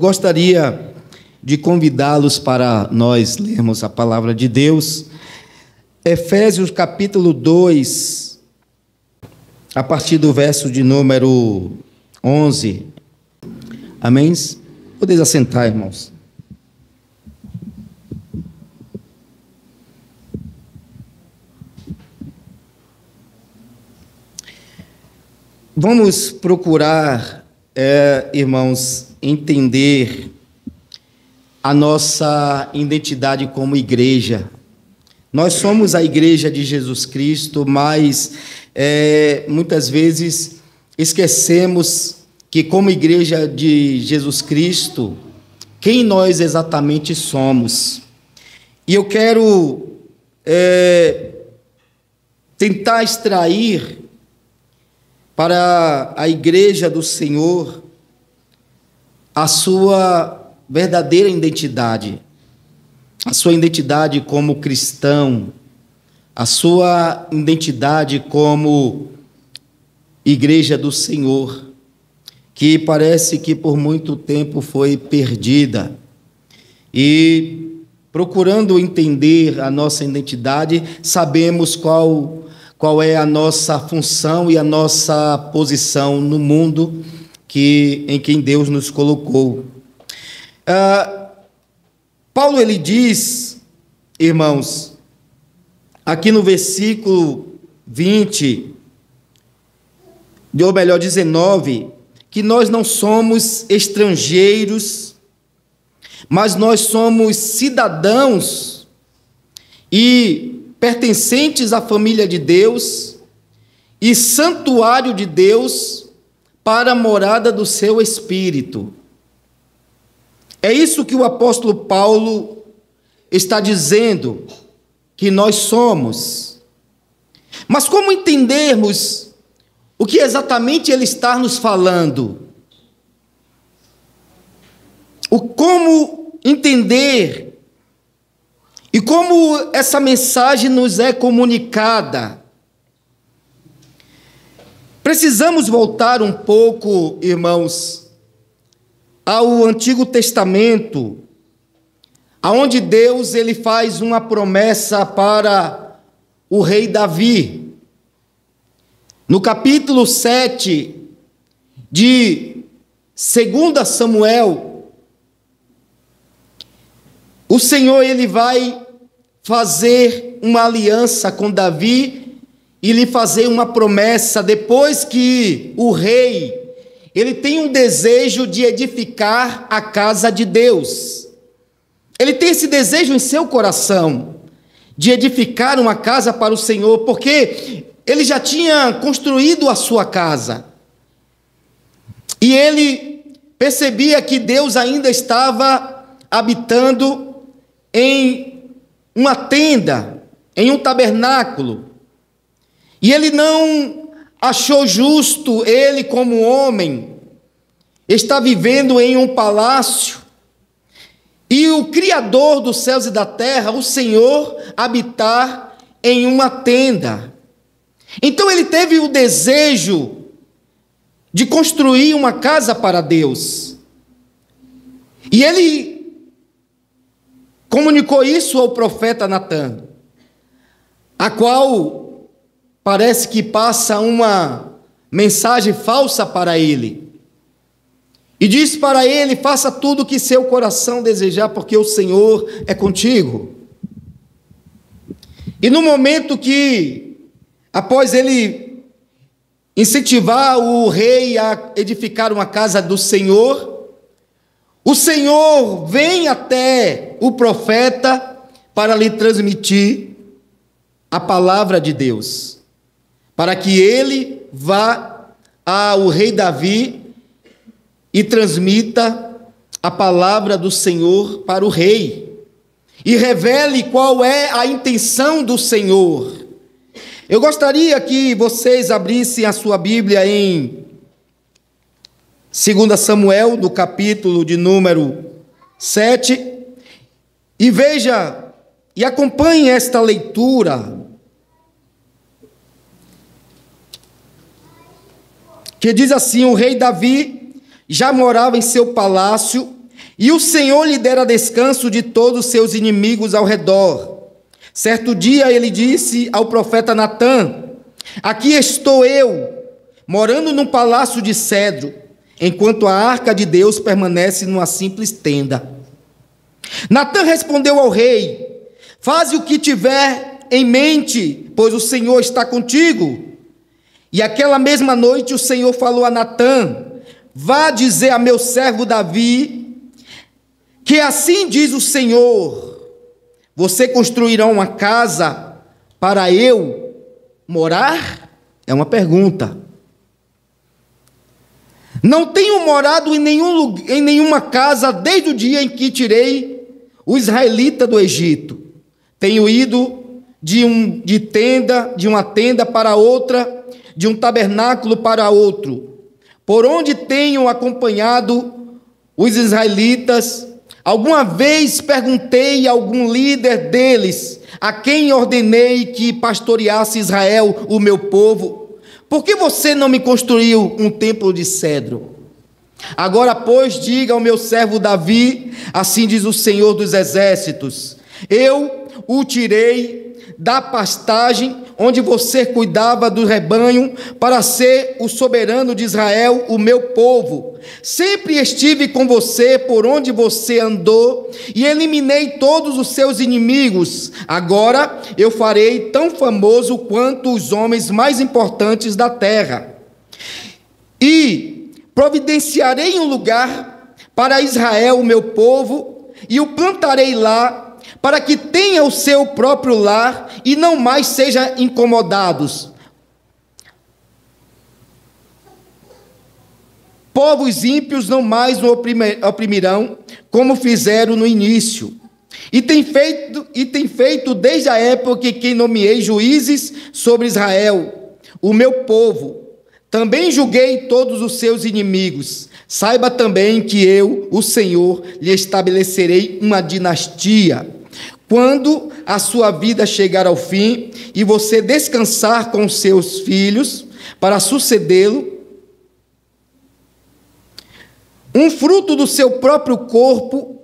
Gostaria de convidá-los para nós lermos a palavra de Deus, Efésios capítulo 2, a partir do verso de número 11. Amém? Podeis assentar, irmãos. Vamos procurar, irmãos, entender a nossa identidade como igreja. Nós somos a igreja de Jesus Cristo, mas muitas vezes esquecemos que, como igreja de Jesus Cristo, quem nós exatamente somos. E eu quero tentar extrair para a igreja do Senhor a sua verdadeira identidade, a sua identidade como cristão, a sua identidade como igreja do Senhor, que parece que por muito tempo foi perdida. E procurando entender a nossa identidade, sabemos qual é a nossa função e a nossa posição no mundo em quem Deus nos colocou. Paulo, ele diz, irmãos, aqui no versículo 20, ou melhor, 19, que nós não somos estrangeiros, mas nós somos cidadãos e pertencentes à família de Deus e santuário de Deus para a morada do seu Espírito. É isso que o apóstolo Paulo está dizendo, que nós somos. Mas como entendermos o que exatamente ele está nos falando? Como entender e como essa mensagem nos é comunicada? Precisamos voltar um pouco, irmãos, ao Antigo Testamento, aonde Deus ele faz uma promessa para o rei Davi. No capítulo 7 de 2 Samuel, o Senhor ele vai fazer uma aliança com Davi e lhe fazer uma promessa, depois que o rei ele tem um desejo de edificar a casa de Deus. Ele tem esse desejo em seu coração, de edificar uma casa para o Senhor, porque ele já tinha construído a sua casa. E ele percebia que Deus ainda estava habitando em uma tenda, em um tabernáculo. E ele não achou justo, ele como homem, está vivendo em um palácio, e o Criador dos céus e da terra, o Senhor, habitar em uma tenda. Então ele teve o desejo de construir uma casa para Deus. E ele comunicou isso ao profeta Natã, a qual parece que passa uma mensagem falsa para ele. E diz para ele: faça tudo o que seu coração desejar, porque o Senhor é contigo. E no momento que, após ele incentivar o rei a edificar uma casa do Senhor, o Senhor vem até o profeta para lhe transmitir a palavra de Deus, para que ele vá ao rei Davi e transmita a palavra do Senhor para o rei, e revele qual é a intenção do Senhor. Eu gostaria que vocês abrissem a sua Bíblia em 2 Samuel, no capítulo de número 7, e veja, e acompanhe esta leitura, que diz assim: o rei Davi já morava em seu palácio E o Senhor lhe dera descanso de todos os seus inimigos ao redor. Certo dia ele disse ao profeta Natã: aqui estou eu, morando num palácio de cedro, enquanto a arca de Deus permanece numa simples tenda. Natã respondeu ao rei: faze o que tiver em mente, pois o Senhor está contigo. E aquela mesma noite o Senhor falou a Natã: vá dizer a meu servo Davi, que assim diz o Senhor: você construirá uma casa para eu morar? É uma pergunta. Não tenho morado em nenhuma casa desde o dia em que tirei o israelita do Egito. Tenho ido de uma tenda para outra, de um tabernáculo para outro, por onde tenho acompanhado os israelitas. Alguma vez perguntei a algum líder deles, a quem ordenei que pastoreasse Israel, o meu povo: por que você não me construiu um templo de cedro? Agora, pois, diga ao meu servo Davi, assim diz o Senhor dos Exércitos: eu o tirei da pastagem onde você cuidava do rebanho para ser o soberano de Israel, o meu povo. Sempre estive com você por onde você andou e eliminei todos os seus inimigos. Agora eu farei tão famoso quanto os homens mais importantes da terra. E providenciarei um lugar para Israel, o meu povo, e o plantarei lá, para que tenha o seu próprio lar e não mais seja incomodados. Povos ímpios não mais o oprimirão, como fizeram no início. E tem feito desde a época que nomeei juízes sobre Israel, o meu povo. Também julguei todos os seus inimigos. Saiba também que eu, o Senhor, lhe estabelecerei uma dinastia. Quando a sua vida chegar ao fim e você descansar com seus filhos para sucedê-lo, um fruto do seu próprio corpo,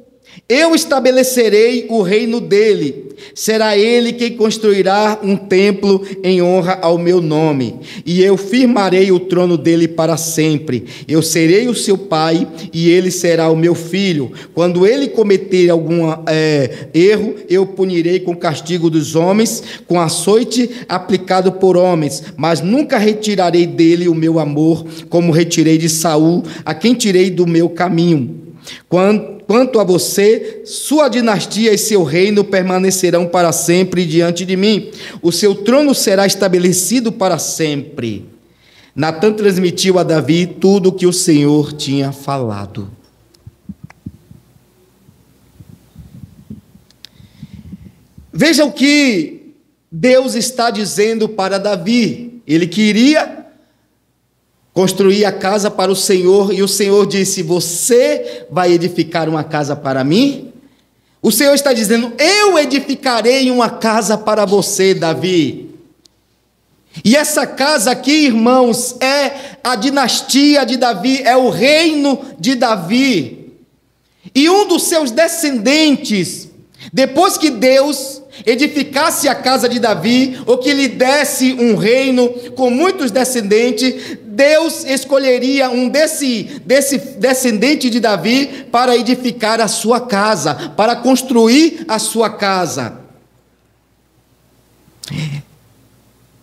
eu estabelecerei o reino dele. Será ele quem construirá um templo em honra ao meu nome, e eu firmarei o trono dele para sempre. Eu serei o seu pai, e ele será o meu filho. Quando ele cometer algum erro, eu punirei com o castigo dos homens, com açoite aplicado por homens, mas nunca retirarei dele o meu amor, como retirei de Saul, a quem tirei do meu caminho. Quanto a você, sua dinastia e seu reino permanecerão para sempre diante de mim. O seu trono será estabelecido para sempre. Natã transmitiu a Davi tudo o que o Senhor tinha falado. Veja o que Deus está dizendo para Davi. Ele queria construir a casa para o Senhor, e o Senhor disse: você vai edificar uma casa para mim? O Senhor está dizendo: eu edificarei uma casa para você, Davi. E essa casa aqui, irmãos, é a dinastia de Davi, é o reino de Davi. E um dos seus descendentes, depois que Deus edificasse a casa de Davi, ou que lhe desse um reino com muitos descendentes, Deus escolheria um desse descendente de Davi para edificar a sua casa, para construir a sua casa.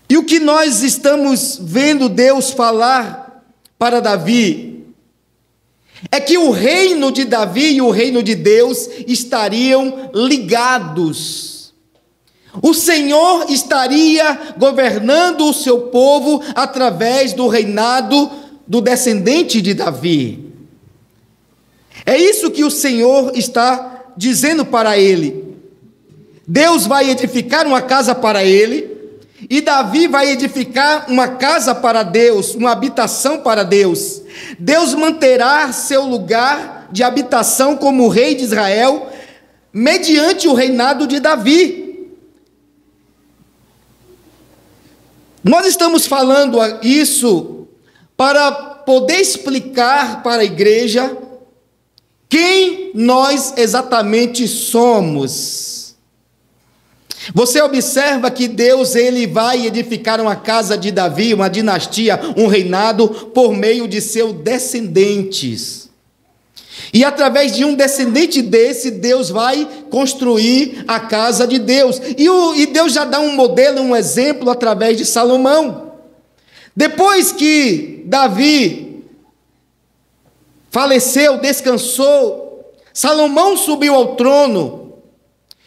E o que nós estamos vendo Deus falar para Davi é que o reino de Davi e o reino de Deus estariam ligados. O Senhor estaria governando o seu povo através do reinado do descendente de Davi. É isso que o Senhor está dizendo para ele. Deus vai edificar uma casa para ele, e Davi vai edificar uma casa para Deus, uma habitação para Deus. Deus manterá seu lugar de habitação como rei de Israel, mediante o reinado de Davi. Nós estamos falando isso para poder explicar para a igreja quem nós exatamente somos. Você observa que Deus ele vai edificar uma casa de Davi, uma dinastia, um reinado, por meio de seus descendentes. E através de um descendente desse, Deus vai construir a casa de Deus. E Deus já dá um modelo, um exemplo através de Salomão. Depois que Davi faleceu, descansou, Salomão subiu ao trono.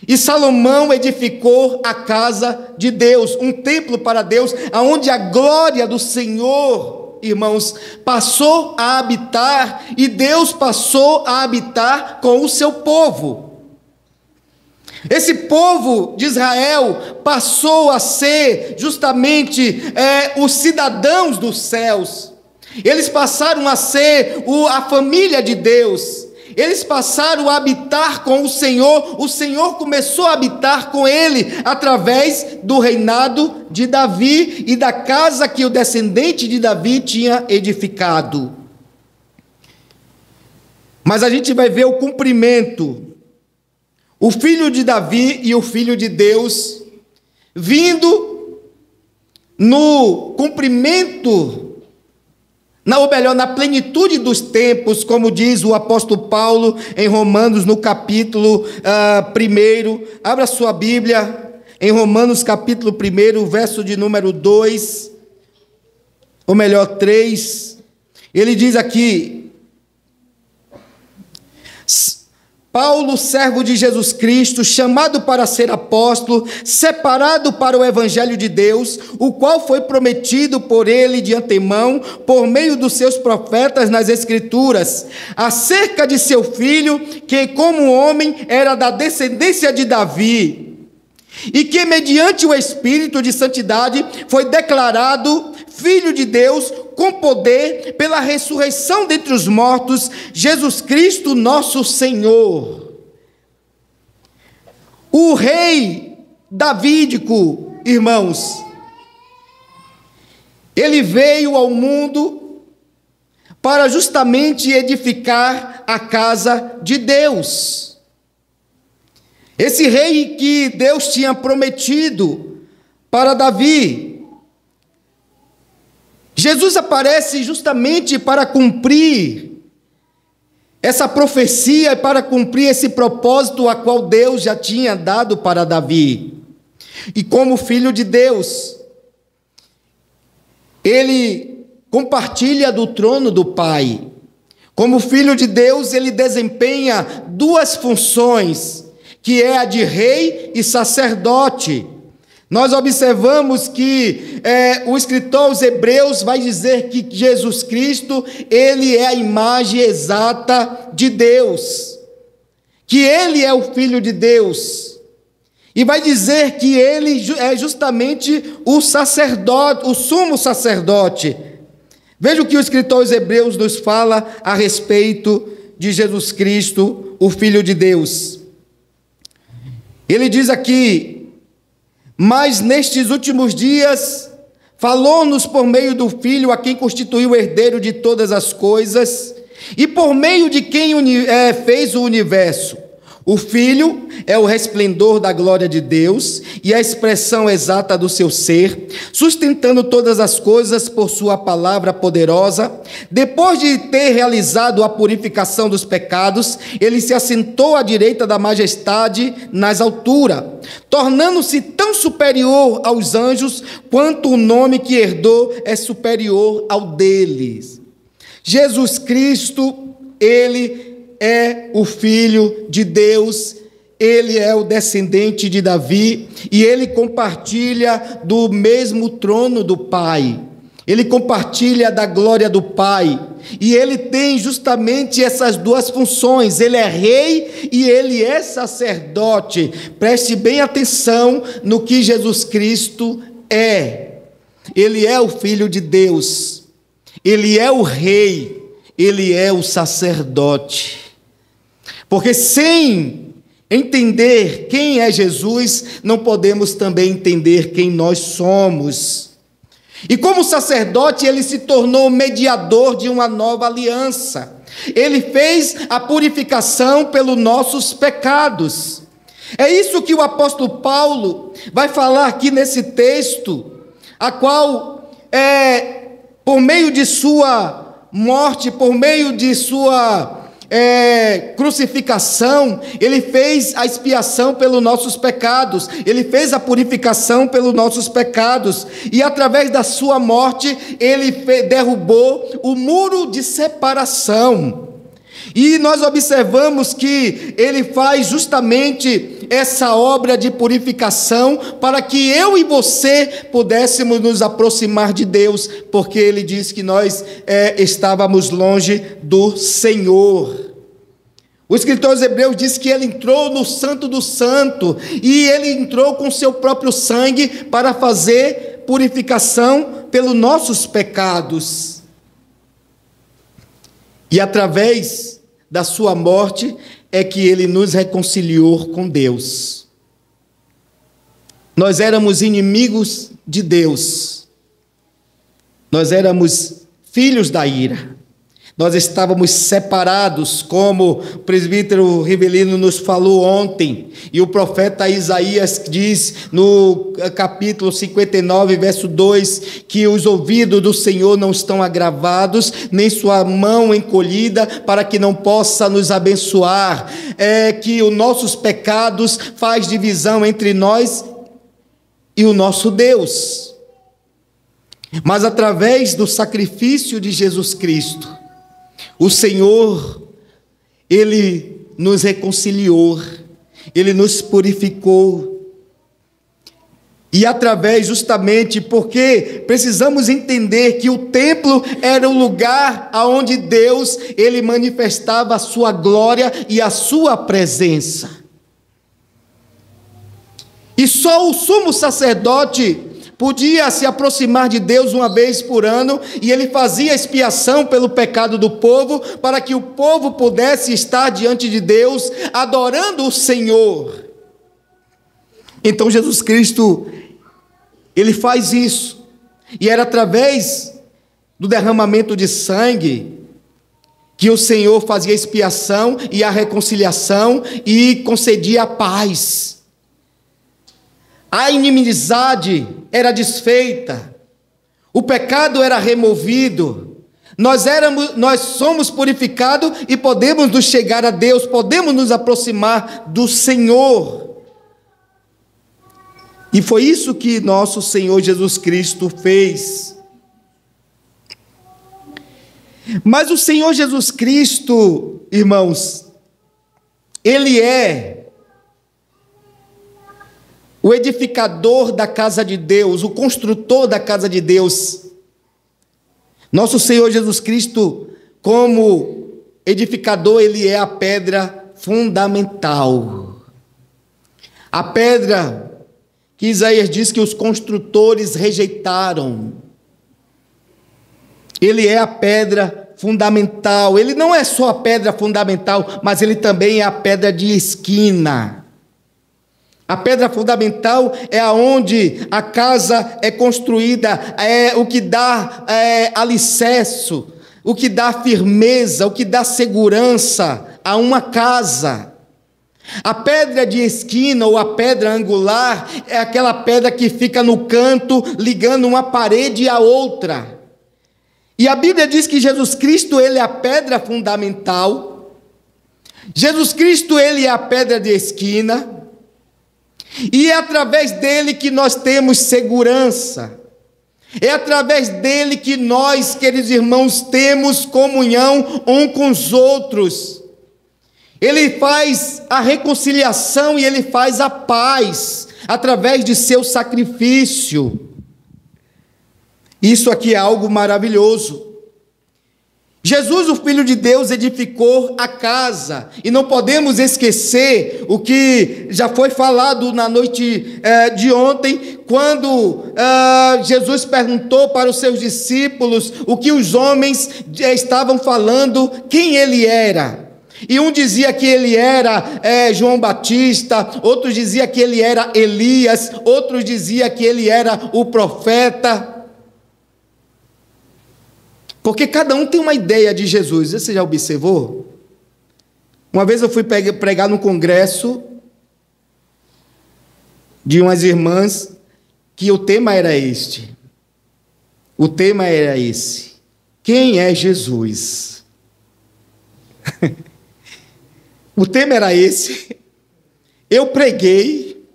E Salomão edificou a casa de Deus, um templo para Deus, onde a glória do Senhor, irmãos, passou a habitar, e Deus passou a habitar com o seu povo. Esse povo de Israel passou a ser justamente os cidadãos dos céus. Eles passaram a ser a família de Deus. Eles passaram a habitar com o Senhor começou a habitar com ele, através do reinado de Davi e da casa que o descendente de Davi tinha edificado. Mas a gente vai ver o cumprimento, o filho de Davi e o filho de Deus, vindo no cumprimento, ou melhor, na plenitude dos tempos, como diz o apóstolo Paulo em Romanos, no capítulo 1. Abra sua Bíblia em Romanos capítulo 1, verso de número 2, ou melhor, 3. Ele diz aqui: Paulo, servo de Jesus Cristo, chamado para ser apóstolo, separado para o evangelho de Deus, o qual foi prometido por ele de antemão, por meio dos seus profetas nas Escrituras, acerca de seu filho, que como homem era da descendência de Davi, e que mediante o Espírito de santidade foi declarado Filho de Deus, com poder, pela ressurreição dentre os mortos, Jesus Cristo nosso Senhor. O rei davídico, irmãos, ele veio ao mundo para justamente edificar a casa de Deus. Esse rei que Deus tinha prometido para Davi. Jesus aparece justamente para cumprir essa profecia e para cumprir esse propósito a qual Deus já tinha dado para Davi. E como filho de Deus, ele compartilha do trono do Pai. Como filho de Deus, ele desempenha duas funções, que é a de rei e sacerdote. Nós observamos que o escritor aos Hebreus vai dizer que Jesus Cristo, ele é a imagem exata de Deus, que ele é o Filho de Deus, e vai dizer que ele é justamente o sacerdote, o sumo sacerdote. Veja o que o escritor aos Hebreus nos fala a respeito de Jesus Cristo, o Filho de Deus. Ele diz aqui: mas nestes últimos dias, falou-nos por meio do Filho, a quem constituiu o herdeiro de todas as coisas, e por meio de quem fez o universo. O Filho é o resplendor da glória de Deus e a expressão exata do seu ser, sustentando todas as coisas por sua palavra poderosa. Depois de ter realizado a purificação dos pecados, ele se assentou à direita da majestade nas alturas, tornando-se tão superior aos anjos, quanto o nome que herdou é superior ao deles. Jesus Cristo, ele é o Filho de Deus, ele é o descendente de Davi, e ele compartilha do mesmo trono do Pai, ele compartilha da glória do Pai, e ele tem justamente essas duas funções, ele é rei e ele é sacerdote. Preste bem atenção no que Jesus Cristo é. Ele é o Filho de Deus, ele é o rei, ele é o sacerdote. Porque sem entender quem é Jesus, não podemos também entender quem nós somos. E como sacerdote, ele se tornou mediador de uma nova aliança. Ele fez a purificação pelos nossos pecados. É isso que o apóstolo Paulo vai falar aqui nesse texto, a qual por meio de sua morte, por meio de sua crucificação, ele fez a expiação pelos nossos pecados, ele fez a purificação pelos nossos pecados, e através da sua morte, ele derrubou o muro de separação. E nós observamos que ele faz justamente essa obra de purificação para que eu e você pudéssemos nos aproximar de Deus, porque ele diz que nós estávamos longe do Senhor. O escritor aos Hebreus diz que ele entrou no Santo do Santo, e ele entrou com seu próprio sangue para fazer purificação pelos nossos pecados. E através da sua morte é que ele nos reconciliou com Deus. Nós éramos inimigos de Deus. Nós éramos filhos da ira. Nós estávamos separados, como o presbítero Rivelino nos falou ontem, e o profeta Isaías diz no capítulo 59, verso 2, que os ouvidos do Senhor não estão agravados, nem sua mão encolhida, para que não possa nos abençoar. É que os nossos pecados faz divisão entre nós e o nosso Deus. Mas através do sacrifício de Jesus Cristo, o Senhor, Ele nos reconciliou, Ele nos purificou. E através, justamente porque precisamos entender que o templo era o lugar onde Deus, Ele manifestava a sua glória e a sua presença. E só o sumo sacerdote podia se aproximar de Deus uma vez por ano, e ele fazia expiação pelo pecado do povo, para que o povo pudesse estar diante de Deus, adorando o Senhor. Então Jesus Cristo, ele faz isso, e era através do derramamento de sangue que o Senhor fazia a expiação e a reconciliação, e concedia a paz. A inimizade era desfeita, o pecado era removido, nós somos purificados e podemos nos chegar a Deus, podemos nos aproximar do Senhor. E foi isso que nosso Senhor Jesus Cristo fez. Mas o Senhor Jesus Cristo, irmãos, Ele é o edificador da casa de Deus, o construtor da casa de Deus. Nosso Senhor Jesus Cristo, como edificador, Ele é a pedra fundamental. A pedra que Isaías diz que os construtores rejeitaram. Ele é a pedra fundamental. Ele não é só a pedra fundamental, mas Ele também é a pedra de esquina. A pedra fundamental é aonde a casa é construída, é o que dá alicerce, o que dá firmeza, o que dá segurança a uma casa. A pedra de esquina ou a pedra angular é aquela pedra que fica no canto, ligando uma parede à outra. E a Bíblia diz que Jesus Cristo, Ele é a pedra fundamental. Jesus Cristo, Ele é a pedra de esquina. E é através dele que nós temos segurança. É através dele que nós, queridos irmãos, temos comunhão uns com os outros. Ele faz a reconciliação e ele faz a paz através de seu sacrifício. Isso aqui é algo maravilhoso. Jesus, o Filho de Deus, edificou a casa, e não podemos esquecer o que já foi falado na noite de ontem, quando Jesus perguntou para os seus discípulos o que os homens estavam falando, quem ele era. E um dizia que ele era João Batista, outros diziam que ele era Elias, outros diziam que ele era o profeta. Porque cada um tem uma ideia de Jesus. Você já observou? Uma vez eu fui pregar num congresso de umas irmãs que o tema era este. O tema era esse. Quem é Jesus? O tema era esse. Eu preguei.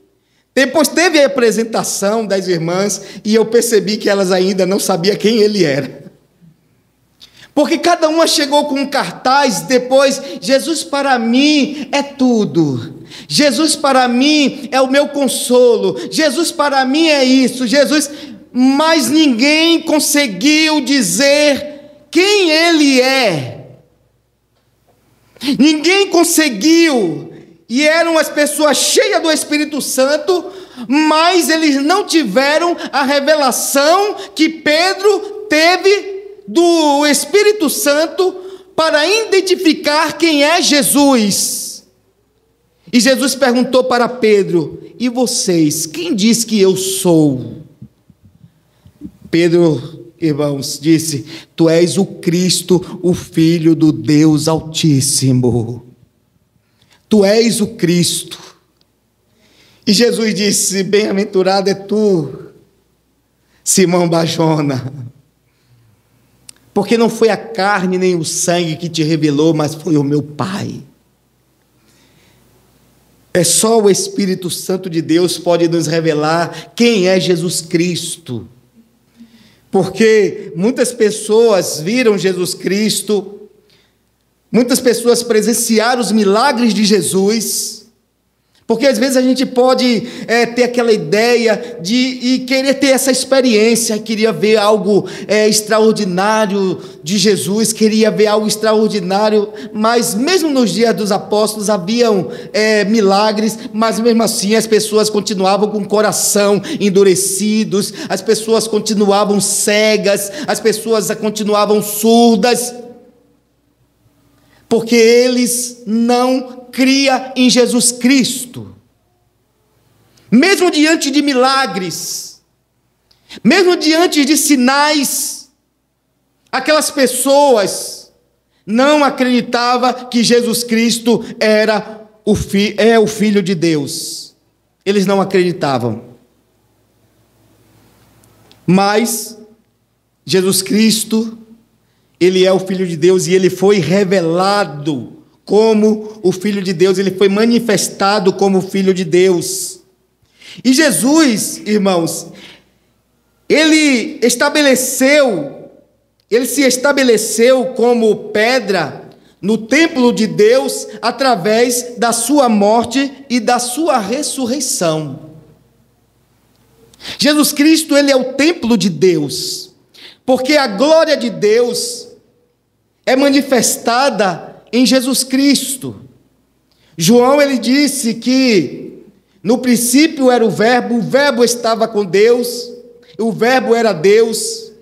Depois teve a apresentação das irmãs e eu percebi que elas ainda não sabiam quem ele era. Porque cada uma chegou com um cartaz depois: Jesus para mim é tudo. Jesus para mim é o meu consolo. Jesus para mim é isso. Jesus, mas ninguém conseguiu dizer quem ele é. Ninguém conseguiu. E eram as pessoas cheias do Espírito Santo, mas eles não tiveram a revelação que Pedro teve do Espírito Santo para identificar quem é Jesus. E Jesus perguntou para Pedro: e vocês, quem diz que eu sou? Pedro, irmãos, disse: tu és o Cristo, o Filho do Deus Altíssimo. Tu és o Cristo. E Jesus disse: bem-aventurado é tu, Simão Barjona, porque não foi a carne nem o sangue que te revelou, mas foi o meu Pai. É só o Espírito Santo de Deus pode nos revelar quem é Jesus Cristo. Porque muitas pessoas viram Jesus Cristo, muitas pessoas presenciaram os milagres de Jesus. Porque às vezes a gente pode ter aquela ideia de querer ter essa experiência, queria ver algo extraordinário de Jesus, queria ver algo extraordinário, mas mesmo nos dias dos apóstolos haviam milagres, mas mesmo assim as pessoas continuavam com o coração endurecidos, as pessoas continuavam cegas, as pessoas continuavam surdas, porque eles não criam em Jesus Cristo. Mesmo diante de milagres, mesmo diante de sinais, aquelas pessoas não acreditavam que Jesus Cristo é o Filho de Deus. Eles não acreditavam. Mas Jesus Cristo, ele é o Filho de Deus e ele foi revelado como o Filho de Deus, ele foi manifestado como o Filho de Deus. E Jesus, irmãos, ele se estabeleceu como pedra no templo de Deus através da sua morte e da sua ressurreição. Jesus Cristo, ele é o templo de Deus, porque a glória de Deus é manifestada em Jesus Cristo. João, ele disse que no princípio era o Verbo estava com Deus, o Verbo era Deus,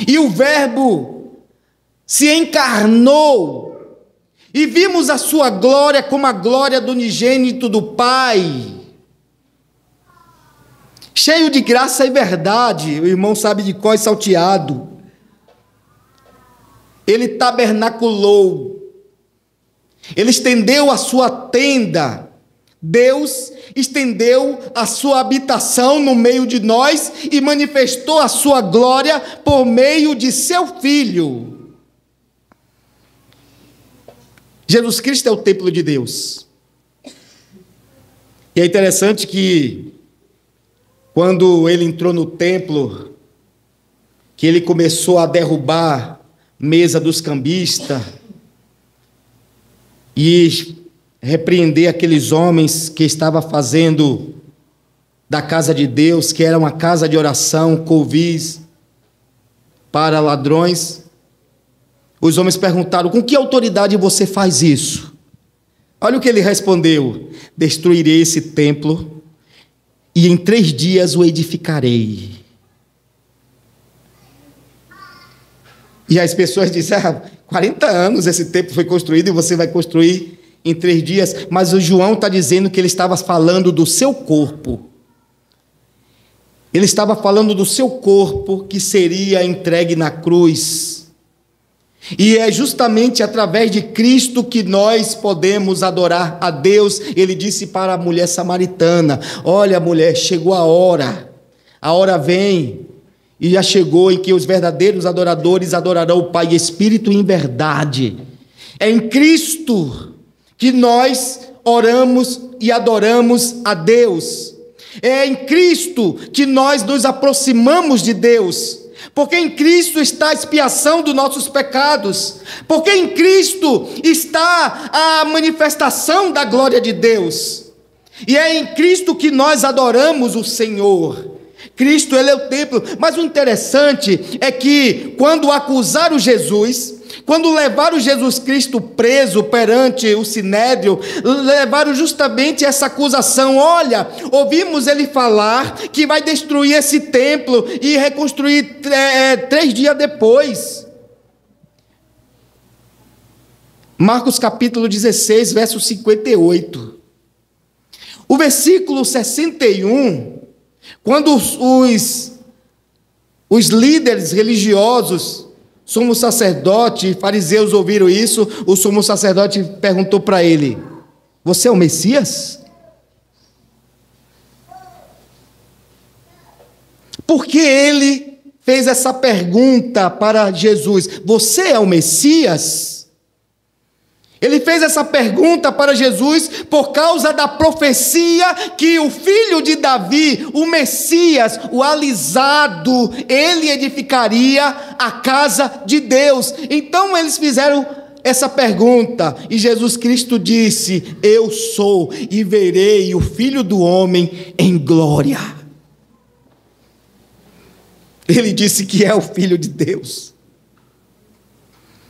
e o Verbo se encarnou, e vimos a sua glória como a glória do unigênito do Pai, cheio de graça e verdade. O irmão sabe de cor e salteado. Ele tabernaculou, ele estendeu a sua tenda, Deus estendeu a sua habitação no meio de nós e manifestou a sua glória por meio de seu Filho. Jesus Cristo é o templo de Deus. E é interessante que quando ele entrou no templo, que ele começou a derrubar mesa dos cambistas e repreender aqueles homens que estavam fazendo da casa de Deus, que era uma casa de oração, covis para ladrões. Os homens perguntaram: com que autoridade você faz isso? Olha o que ele respondeu: destruirei esse templo e em 3 dias o edificarei. E as pessoas dizem: 40 anos esse templo foi construído e você vai construir em 3 dias. Mas o João está dizendo que ele estava falando do seu corpo. Ele estava falando do seu corpo que seria entregue na cruz. E é justamente através de Cristo que nós podemos adorar a Deus. Ele disse para a mulher samaritana: olha, mulher, chegou a hora vem, e já chegou, em que os verdadeiros adoradores adorarão o Pai em espírito e em verdade. É em Cristo que nós oramos e adoramos a Deus. É em Cristo que nós nos aproximamos de Deus, porque em Cristo está a expiação dos nossos pecados, porque em Cristo está a manifestação da glória de Deus, e é em Cristo que nós adoramos o Senhor. Cristo, Ele é o templo. Mas o interessante é que quando acusaram Jesus, quando levaram Jesus Cristo preso perante o Sinédrio, levaram justamente essa acusação: olha, ouvimos ele falar que vai destruir esse templo e reconstruir 3 dias depois. Marcos capítulo 16, verso 58. O versículo 61, quando os líderes religiosos, sumo sacerdote e fariseus ouviram isso, o sumo sacerdote perguntou para ele: você é o Messias? Por que ele fez essa pergunta para Jesus? Você é o Messias? Ele fez essa pergunta para Jesus por causa da profecia que o filho de Davi, o Messias, o alisado, ele edificaria a casa de Deus. Então eles fizeram essa pergunta e Jesus Cristo disse: eu sou, e verei o Filho do Homem em glória. Ele disse que é o Filho de Deus.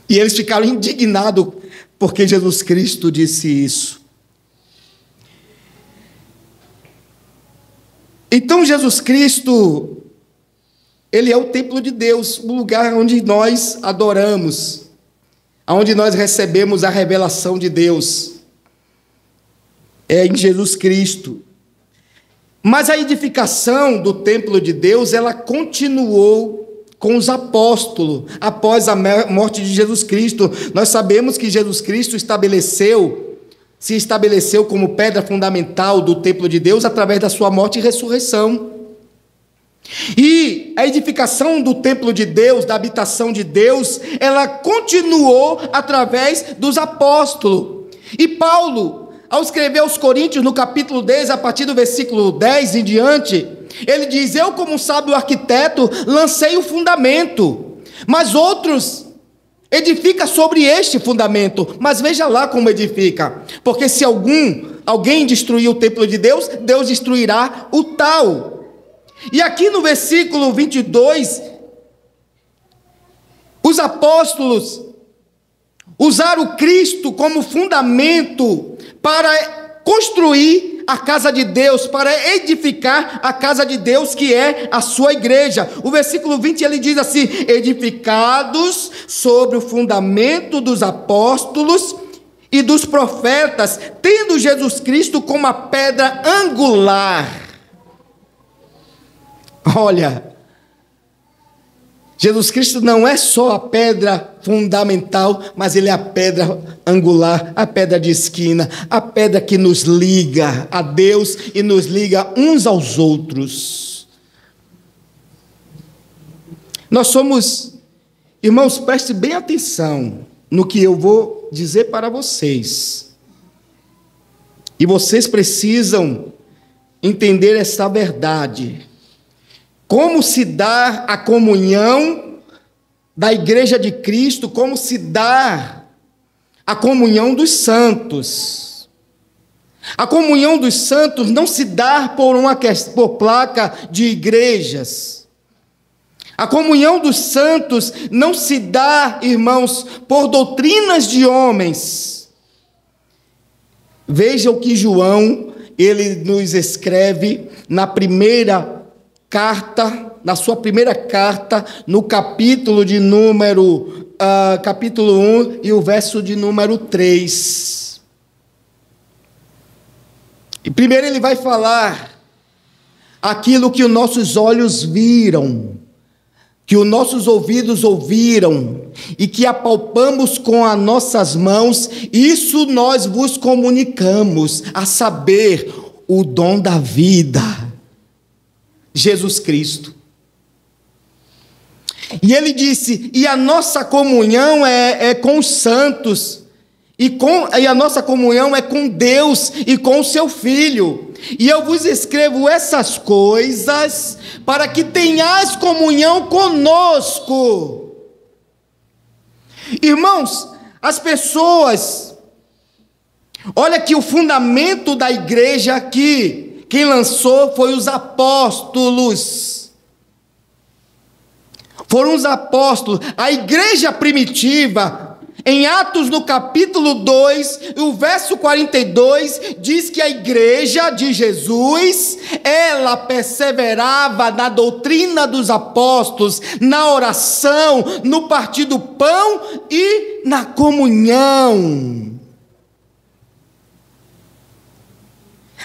E eles ficaram indignados porque Jesus Cristo disse isso. Então Jesus Cristo, Ele é o templo de Deus, o lugar onde nós adoramos, onde nós recebemos a revelação de Deus. É em Jesus Cristo. Mas a edificação do templo de Deus, ela continuou com os apóstolos, após a morte de Jesus Cristo. Nós sabemos que Jesus Cristo se estabeleceu como pedra fundamental do templo de Deus através da sua morte e ressurreição. E a edificação do templo de Deus, da habitação de Deus, ela continuou através dos apóstolos. E Paulo, ao escrever aos Coríntios, no capítulo 10, a partir do versículo 10 em diante, ele diz: eu, como um sábio arquiteto, lancei o fundamento, mas outros edificam sobre este fundamento. Mas veja lá como edifica, porque se alguém destruir o templo de Deus, Deus destruirá o tal. E aqui no versículo 22, os apóstolos usaram Cristo como fundamento para construir a casa de Deus, para edificar a casa de Deus, que é a sua igreja. O versículo 20 ele diz assim: edificados sobre o fundamento dos apóstolos e dos profetas, tendo Jesus Cristo como a pedra angular. Olha, Jesus Cristo não é só a pedra fundamental, mas Ele é a pedra angular, a pedra de esquina, a pedra que nos liga a Deus e nos liga uns aos outros. Nós somos, irmãos, preste bem atenção no que eu vou dizer para vocês. E vocês precisam entender essa verdade. Como se dá a comunhão da igreja de Cristo, como se dá a comunhão dos santos. A comunhão dos santos não se dá por placa de igrejas. A comunhão dos santos não se dá, irmãos, por doutrinas de homens. Veja o que João, ele nos escreve na sua primeira carta, no capítulo de capítulo 1 e o verso de número 3. E primeiro ele vai falar aquilo que os nossos olhos viram, que os nossos ouvidos ouviram e que apalpamos com as nossas mãos, isso nós vos comunicamos, a saber, o dom da vida, Jesus Cristo. E ele disse, e a nossa comunhão é com os santos, e a nossa comunhão é com Deus e com o seu Filho. E eu vos escrevo essas coisas para que tenhais comunhão conosco. Irmãos, as pessoas, olha que o fundamento da igreja aqui, quem lançou foi os apóstolos. Foram os apóstolos. A igreja primitiva, em Atos, no capítulo 2, o verso 42, diz que a igreja de Jesus, ela perseverava na doutrina dos apóstolos, na oração, no partir do pão e na comunhão.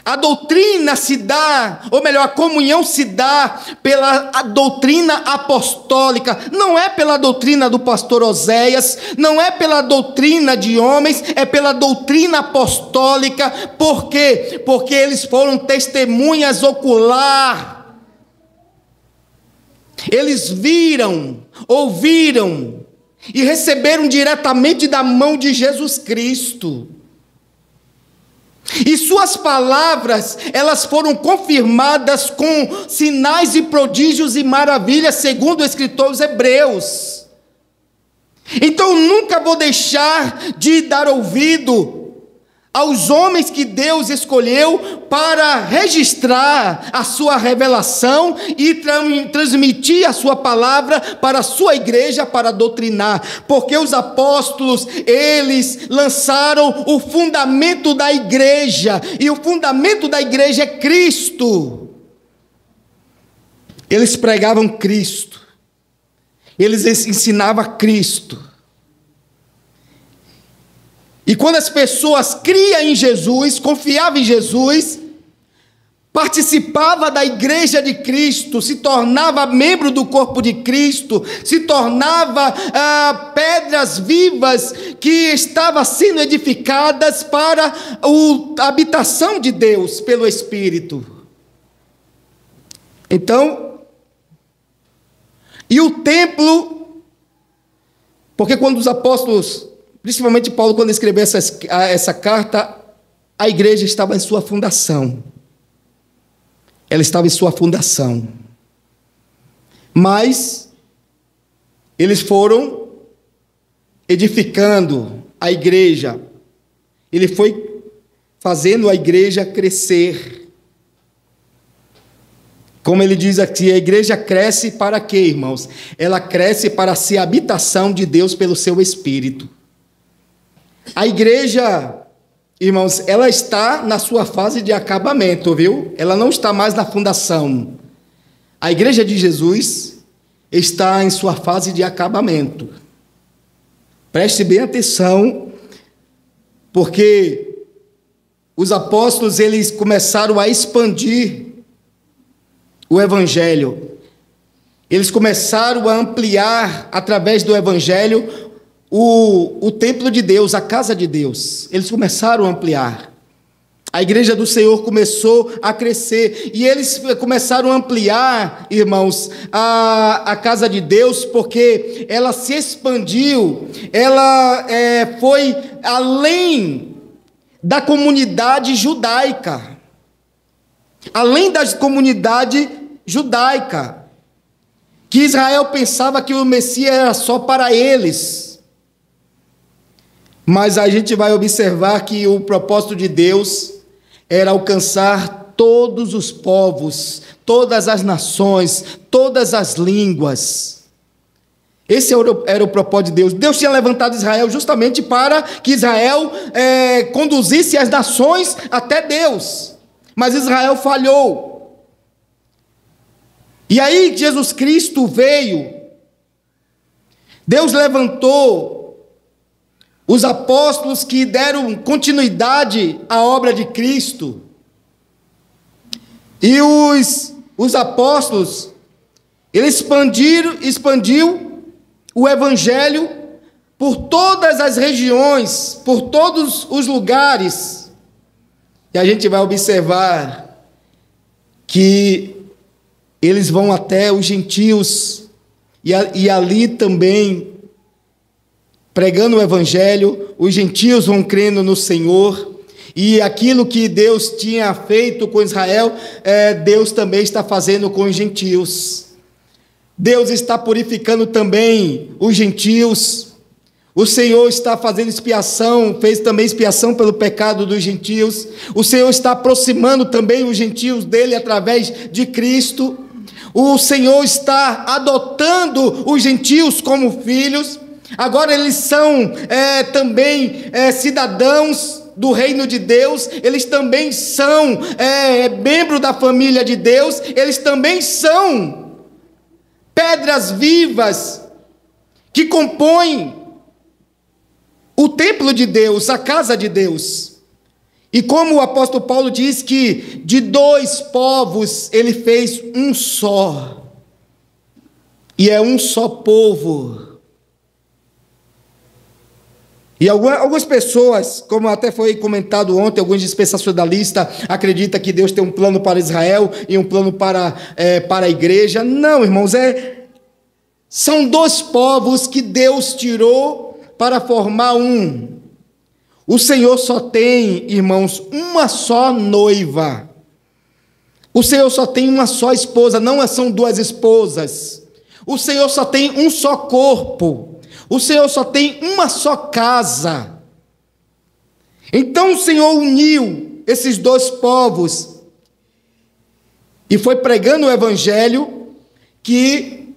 A doutrina se dá, ou melhor, a comunhão se dá pela doutrina apostólica, não é pela doutrina do pastor Oséias, não é pela doutrina de homens, é pela doutrina apostólica. Por quê? Porque eles foram testemunhas ocular. Eles viram, ouviram e receberam diretamente da mão de Jesus Cristo. E suas palavras, elas foram confirmadas com sinais e prodígios e maravilhas, segundo o escritor aos Hebreus. Então nunca vou deixar de dar ouvido aos homens que Deus escolheu para registrar a sua revelação e transmitir a sua palavra para a sua igreja, para doutrinar, porque os apóstolos, eles lançaram o fundamento da igreja, e o fundamento da igreja é Cristo. Eles pregavam Cristo, eles ensinavam Cristo. E quando as pessoas criam em Jesus, confiavam em Jesus, participava da igreja de Cristo, se tornava membro do corpo de Cristo, se tornava pedras vivas que estavam sendo edificadas para a habitação de Deus pelo Espírito. Então, e o templo, porque quando os apóstolos, principalmente Paulo, quando escreveu essa carta, a igreja estava em sua fundação. Ela estava em sua fundação. Mas eles foram edificando a igreja. Ele foi fazendo a igreja crescer. Como ele diz aqui, a igreja cresce para quê, irmãos? Ela cresce para ser a habitação de Deus pelo seu Espírito. A igreja, irmãos, ela está na sua fase de acabamento, viu? Ela não está mais na fundação. A igreja de Jesus está em sua fase de acabamento. Preste bem atenção, porque os apóstolos, eles começaram a expandir o evangelho. Eles começaram a ampliar, através do evangelho, o templo de Deus, a casa de Deus. Eles começaram a ampliar. A igreja do Senhor começou a crescer. E eles começaram a ampliar, irmãos, a casa de Deus, porque ela se expandiu. Ela foi além da comunidade judaica. Além da comunidade judaica. Que Israel pensava que o Messias era só para eles. Mas a gente vai observar que o propósito de Deus era alcançar todos os povos, todas as nações, todas as línguas. Esse era o propósito de Deus. Deus tinha levantado Israel justamente para que Israel conduzisse as nações até Deus. Mas Israel falhou. E aí Jesus Cristo veio. Deus levantou os apóstolos que deram continuidade à obra de Cristo. E os os apóstolos, ele expandiu o evangelho por todas as regiões, por todos os lugares. E a gente vai observar que eles vão até os gentios, e ali também, pregando o evangelho, os gentios vão crendo no Senhor, e aquilo que Deus tinha feito com Israel, Deus também está fazendo com os gentios. Deus está purificando também os gentios. O Senhor está fazendo expiação, fez também expiação pelo pecado dos gentios. O Senhor está aproximando também os gentios dele através de Cristo. O Senhor está adotando os gentios como filhos. Agora eles são também cidadãos do reino de Deus. Eles também são membros da família de Deus. Eles também são pedras vivas que compõem o templo de Deus, a casa de Deus. E como o apóstolo Paulo diz que de dois povos ele fez um só, e é um só povo. E algumas pessoas, como até foi comentado ontem, alguns dispensacionalistas acreditam que Deus tem um plano para Israel e um plano para a igreja. Não, irmãos, são dois povos que Deus tirou para formar um. O Senhor só tem, irmãos, uma só noiva. O Senhor só tem uma só esposa, não são duas esposas. O Senhor só tem um só corpo. O Senhor só tem uma só casa. Então o Senhor uniu esses dois povos e foi pregando o evangelho que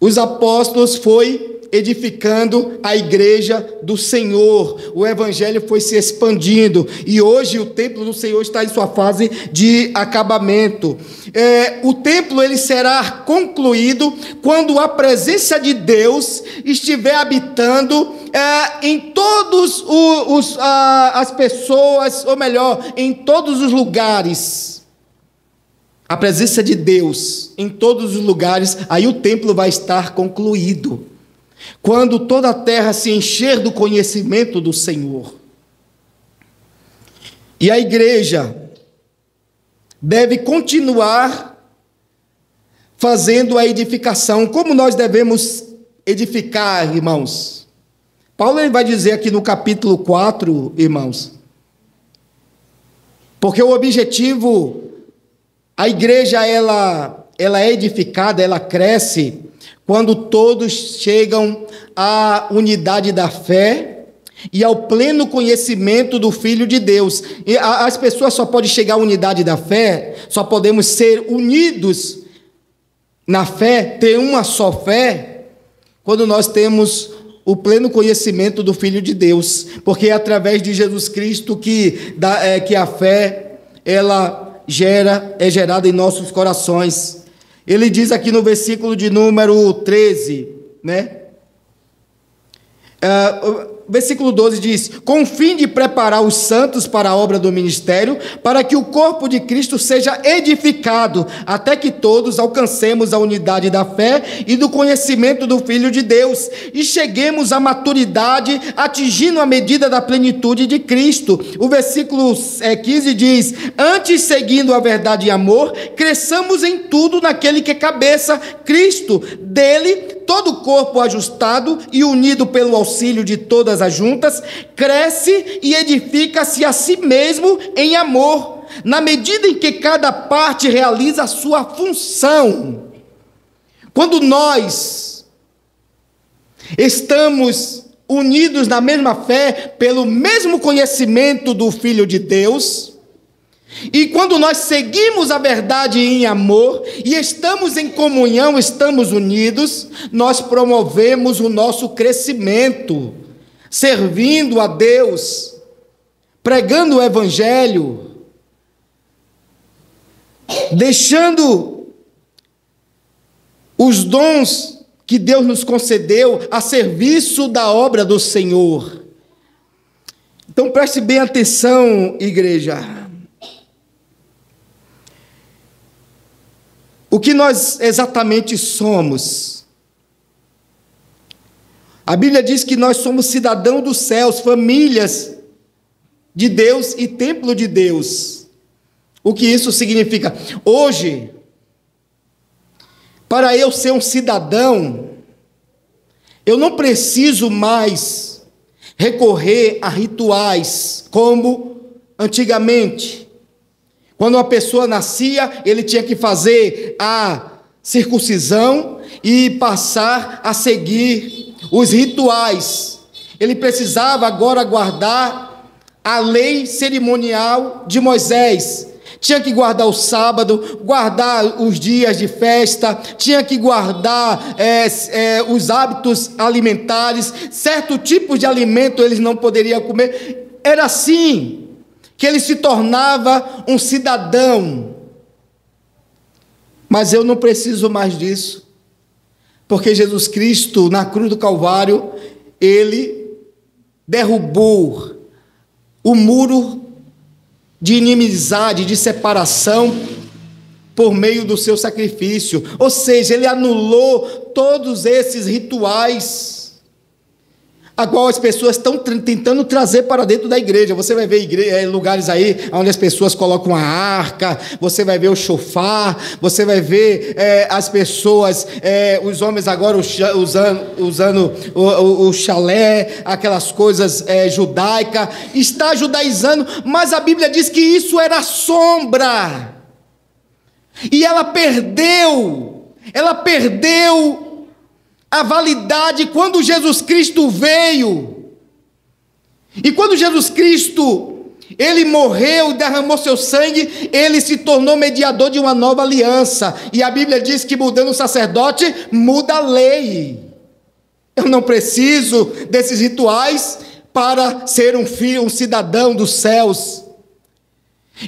os apóstolos foi edificando a igreja do Senhor. O evangelho foi se expandindo e hoje o templo do Senhor está em sua fase de acabamento. O templo ele será concluído quando a presença de Deus estiver habitando em todos as pessoas, ou melhor, em todos os lugares. A presença de Deus em todos os lugares, aí o templo vai estar concluído. Quando toda a terra se encher do conhecimento do Senhor. E a igreja deve continuar fazendo a edificação. Como nós devemos edificar, irmãos? Paulo ele vai dizer aqui no capítulo 4, irmãos, porque o objetivo, a igreja ela é edificada, ela cresce quando todos chegam à unidade da fé e ao pleno conhecimento do Filho de Deus. E as pessoas só podem chegar à unidade da fé, só podemos ser unidos na fé, ter uma só fé, quando nós temos o pleno conhecimento do Filho de Deus, porque é através de Jesus Cristo que a fé ela é gerada em nossos corações. Ele diz aqui no versículo de número 13, né? Versículo 12 diz: com o fim de preparar os santos para a obra do ministério, para que o corpo de Cristo seja edificado, até que todos alcancemos a unidade da fé e do conhecimento do Filho de Deus, e cheguemos à maturidade, atingindo a medida da plenitude de Cristo. O versículo 15 diz: antes, seguindo a verdade e amor, cresçamos em tudo naquele que é cabeça, Cristo. Dele todo o corpo ajustado e unido pelo auxílio de todas as juntas, cresce e edifica-se a si mesmo em amor, na medida em que cada parte realiza a sua função. Quando nós estamos unidos na mesma fé, pelo mesmo conhecimento do Filho de Deus, e quando nós seguimos a verdade em amor, e estamos em comunhão, estamos unidos, nós promovemos o nosso crescimento, servindo a Deus, pregando o Evangelho, deixando os dons que Deus nos concedeu a serviço da obra do Senhor. Então preste bem atenção, igreja. O que nós exatamente somos? A Bíblia diz que nós somos cidadãos dos céus, famílias de Deus e templo de Deus. O que isso significa? Hoje, para eu ser um cidadão, eu não preciso mais recorrer a rituais como antigamente. Quando uma pessoa nascia, ele tinha que fazer a circuncisão e passar a seguir os rituais. Ele precisava agora guardar a lei cerimonial de Moisés. Tinha que guardar o sábado, guardar os dias de festa, tinha que guardar os hábitos alimentares, certo tipo de alimento eles não poderiam comer. Era assim que ele se tornava um cidadão. Mas eu não preciso mais disso, porque Jesus Cristo, na cruz do Calvário, ele derrubou o muro de inimizade, de separação, por meio do seu sacrifício. Ou seja, ele anulou todos esses rituais a qual as pessoas estão tentando trazer para dentro da igreja. Você vai ver lugares aí onde as pessoas colocam a arca, você vai ver o chofar, você vai ver as pessoas, os homens agora usando o chalé, aquelas coisas judaicas, está judaizando, mas a Bíblia diz que isso era sombra, e ela perdeu a validade quando Jesus Cristo veio. E quando Jesus Cristo, ele morreu, derramou seu sangue, ele se tornou mediador de uma nova aliança. E a Bíblia diz que mudando o sacerdote, muda a lei. Eu não preciso desses rituais para ser um filho, um cidadão dos céus.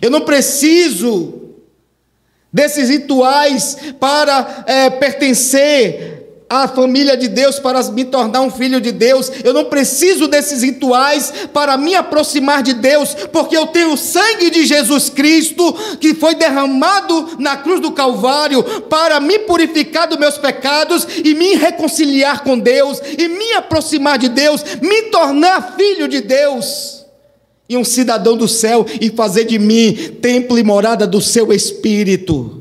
Eu não preciso desses rituais para pertencer à família de Deus, para me tornar um filho de Deus. Eu não preciso desses rituais para me aproximar de Deus, porque eu tenho o sangue de Jesus Cristo, que foi derramado na cruz do Calvário, para me purificar dos meus pecados, e me reconciliar com Deus, e me aproximar de Deus, me tornar filho de Deus, e um cidadão do céu, e fazer de mim templo e morada do seu Espírito.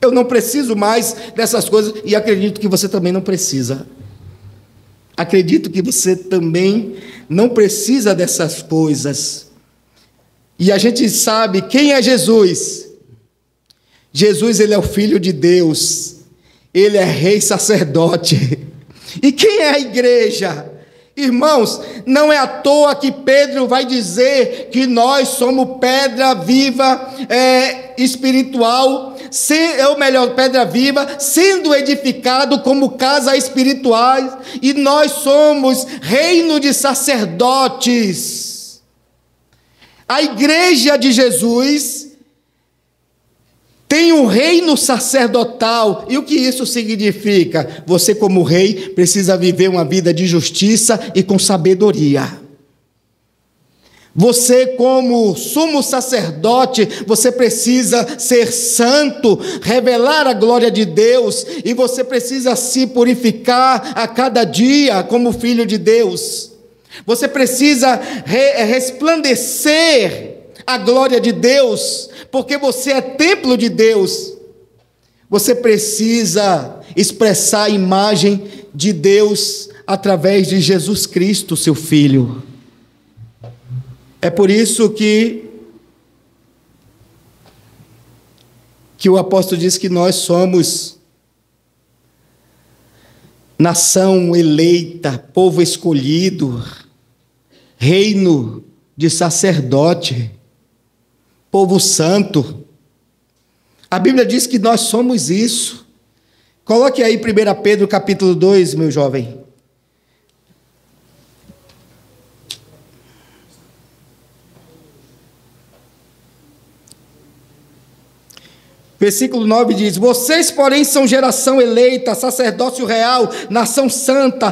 Eu não preciso mais dessas coisas, e acredito que você também não precisa. Acredito que você também não precisa dessas coisas. E a gente sabe quem é Jesus. Jesus, ele é o Filho de Deus. Ele é rei sacerdote. E quem é a igreja? Irmãos, não é à toa que Pedro vai dizer que nós somos pedra viva espiritual, pedra viva, sendo edificado como casa espiritual, e nós somos reino de sacerdotes. A igreja de Jesus tem um reino sacerdotal. E o que isso significa? Você, como rei, precisa viver uma vida de justiça e com sabedoria. Você, como sumo sacerdote, você precisa ser santo, revelar a glória de Deus, e você precisa se purificar a cada dia como filho de Deus. Você precisa resplandecer a glória de Deus, porque você é templo de Deus. Você precisa expressar a imagem de Deus através de Jesus Cristo, seu Filho. É por isso que o apóstolo diz que nós somos nação eleita, povo escolhido, reino de sacerdote, povo santo. A Bíblia diz que nós somos isso. Coloque aí 1 Pedro capítulo 2, meu jovem. Versículo 9 diz: vocês, porém, são geração eleita, sacerdócio real, nação santa,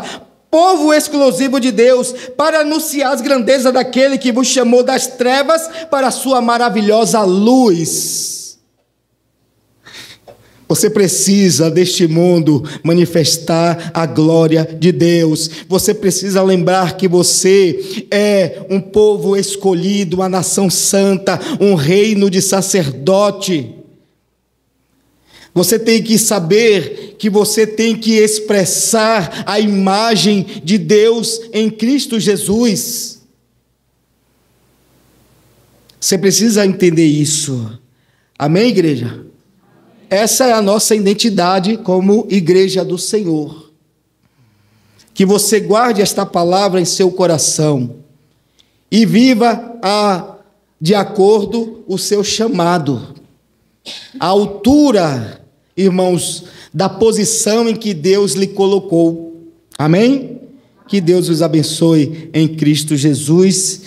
povo exclusivo de Deus, para anunciar as grandezas daquele que vos chamou das trevas para a sua maravilhosa luz. Você precisa deste mundo manifestar a glória de Deus. Você precisa lembrar que você é um povo escolhido, uma nação santa, um reino de sacerdote. Você tem que saber que você tem que expressar a imagem de Deus em Cristo Jesus. Você precisa entender isso. Amém, igreja? Essa é a nossa identidade como igreja do Senhor. Que você guarde esta palavra em seu coração e viva de acordo com o seu chamado. A altura, irmãos, da posição em que Deus lhe colocou. Amém? Que Deus os abençoe em Cristo Jesus.